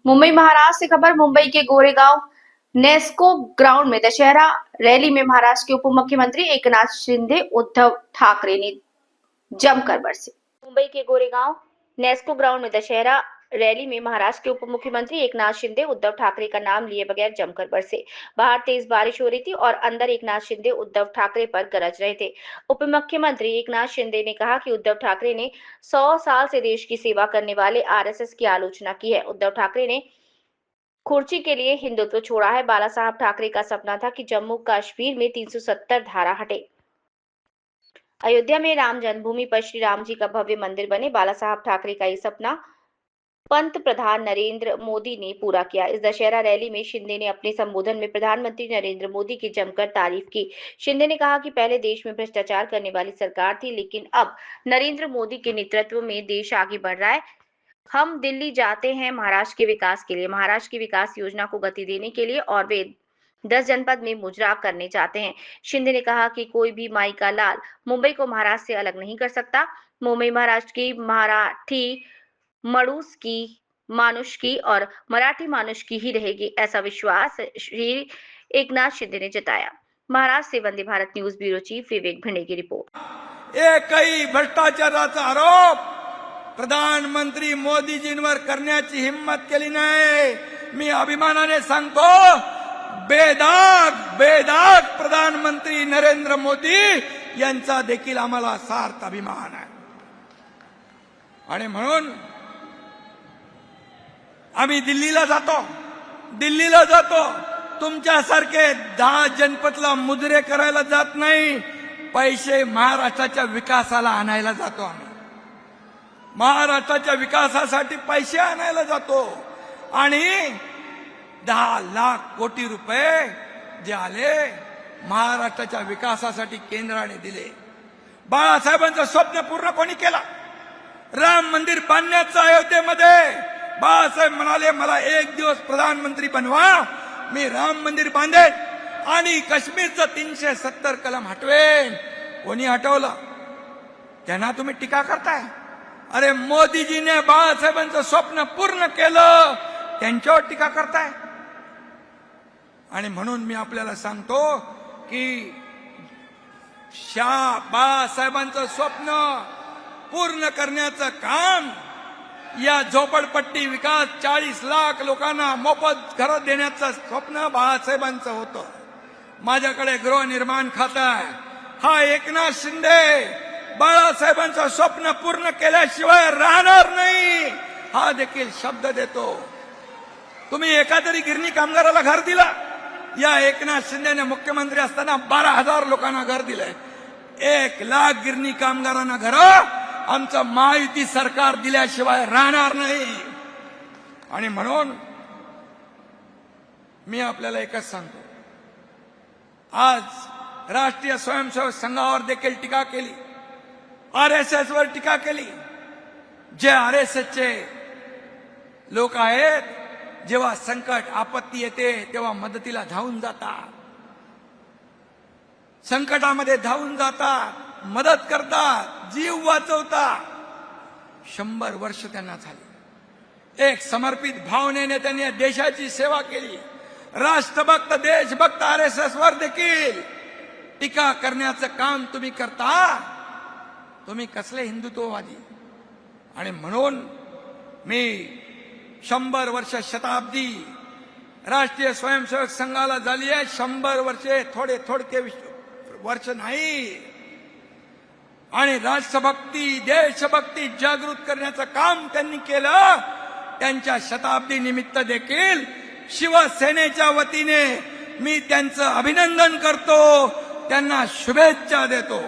मुंबई महाराष्ट्र से खबर। मुंबई के गोरेगांव नेस्को ग्राउंड में दशहरा रैली में महाराष्ट्र के उप मुख्यमंत्री एकनाथ शिंदे उद्धव ठाकरे ने जमकर बरसे। मुंबई के गोरेगांव नेस्को ग्राउंड में दशहरा रैली में महाराष्ट्र के उप मुख्यमंत्री एकनाथ शिंदे उद्धव ठाकरे का नाम लिए बगैर जमकर बरसे। बाहर तेज बारिश हो रही थी और अंदर एकनाथ शिंदे उद्धव ठाकरे पर गरज रहे थे। उप मुख्यमंत्री एकनाथ शिंदे ने कहा कि उद्धव ठाकरे ने 100 साल से देश की सेवा करने वाले आरएसएस की आलोचना की है। उद्धव ठाकरे ने कुर्सी के लिए हिंदुत्व छोड़ा है। बाला साहब ठाकरे का सपना था कि जम्मू कश्मीर में 370 धारा हटे, अयोध्या में राम जन्मभूमि पर श्री राम जी का भव्य मंदिर बने। बाला साहब ठाकरे का ये सपना पंत प्रधान नरेंद्र मोदी ने पूरा किया। इस दशहरा रैली में शिंदे ने अपने संबोधन में प्रधानमंत्री नरेंद्र मोदी की जमकर तारीफ की। शिंदे ने कहा कि पहले देश में भ्रष्टाचार करने वाली सरकार थी, लेकिन अब नरेंद्र मोदी के नेतृत्व में देश आगे बढ़ रहा है। हम दिल्ली जाते हैं महाराष्ट्र के विकास के लिए, महाराष्ट्र की विकास योजना को गति देने के लिए, और वे 10 जनपद में मुजरा करने चाहते हैं। शिंदे ने कहा कि कोई भी माई का लाल मुंबई को महाराष्ट्र से अलग नहीं कर सकता। मुंबई महाराष्ट्र की, मराठी मड़ूस की, मानुष की और मराठी मानुष की ही रहेगी, ऐसा विश्वास श्री एकनाथ शिंदे ने जताया। महाराष्ट्र से Vande Bharat news bureau chief Vivek Bhinde की रिपोर्ट। एकही भ्रष्टाचाराचा आरोप प्रधानमंत्री मोदीजींवर करण्याची हिम्मत केली नाही। मी अभिमानाने सांगतो, बेदाग प्रधानमंत्री नरेंद्र मोदी यांचा देखील आम्हाला सार्थ अभिमान आहे। आणि म्हणून आम्ही दिल्लीला जातो, तुमच्यासारखे 10 जनपदला मुजरे करायला जात नाही, पैसे महाराष्ट्राच्या विकासाला आणायला जातो। आम्ही महाराष्ट्राच्या विकासासाठी पैसे आणायला जातो आणि 10 लाख कोटी रुपये जे आले महाराष्ट्राच्या विकासासाठी केंद्राने दिले। बाळासाहेबांचं स्वप्न पूर्ण कोणी केलं? राम मंदिर बांधण्याचं अयोध्येमध्ये बाळासाहेब म्हणाले, मला एक दिवस प्रधानमंत्री बनवा, मी राम मंदिर बांधेन आणि काश्मीरचं 370 कलम हटवेन। कोणी हटवलं? त्यांना तुम्ही टीका करताय। अरे मोदीजीने बाळासाहेबांचं स्वप्न पूर्ण केलं, त्यांच्यावर टीका करताय। आणि म्हणून मी आपल्याला सांगतो की बाळासाहेबांचं स्वप्न पूर्ण करण्याचं काम, या झोपडपट्टी विकास 40 लाख लोकांना मोफत घर देण्याचं स्वप्न बाळासाहेबांचं होतं। माझ्याकडे गृहनिर्माण खातं आहे। हा एकनाथ शिंदे बाळासाहेबांचं स्वप्न पूर्ण केल्याशिवाय राहणार नाही, हा देखील शब्द देतो। तुम्ही एका तरी गिरणी कामगाराला घर दिलं? या एकनाथ शिंदेने मुख्यमंत्री असताना 12,000 लोकांना घर दिलंय। 1 लाख गिरणी कामगारांना घर आमचं महायुती सरकार दिल्याशिवाय राहणार नाही। आणि म्हणून मी आपल्याला एकच सांगतो, आज राष्ट्रीय स्वयंसेवक संघावर देखील टीका केली, आरएसएस वर टीका केली। जे आरएसएसचे लोक आहेत, जेव्हा संकट आपत्ती येते तेव्हा मदतीला धावून जातात, संकटामध्ये धावून जातात, मदत करतात, जीव वाचवतात। 100 वर्ष त्यांना झाली। एक समर्पित भावनेने त्यांनी देशाची सेवा केली। राष्ट्रभक्त, देशभक्त आरएसएस वर देखील टीका करण्याचं काम तुम्ही करता। तुम्ही कसले हिंदुत्ववादी? आणि म्हणून मी 100 वर्ष, शताब्दी राष्ट्रीय स्वयंसेवक संघाला झाली आहे। 100 वर्षे थोडके वर्ष नाही। आणि राष्ट्रभक्ती, देशभक्ती जागृत करण्याचं काम त्यांनी केलं। त्यांच्या शताब्दी निमित्त देखील शिवसेनेच्या वतीने मी त्यांचं अभिनंदन करतो, त्यांना शुभेच्छा देतो।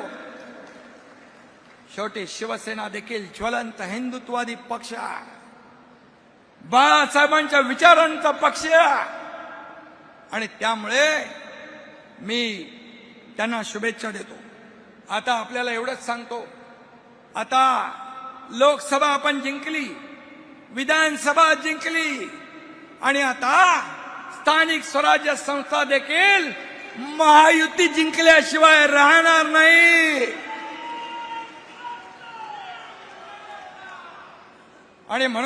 शेवटी शिवसेना देखील ज्वलंत हिंदुत्ववादी पक्ष आहे, बाळासाहेबांच्या विचारांचा पक्ष आहे, आणि त्यामुळे मी त्यांना शुभेच्छा देतो। आता आपल्याला एवढंच सांगतो, आता लोकसभा आपण जिंकली, विधानसभा जिंकली, आणि आता स्थानिक स्वराज्य संस्था देखील महायुती जिंकल्याशिवाय राहणार नाही। आणि म्हणून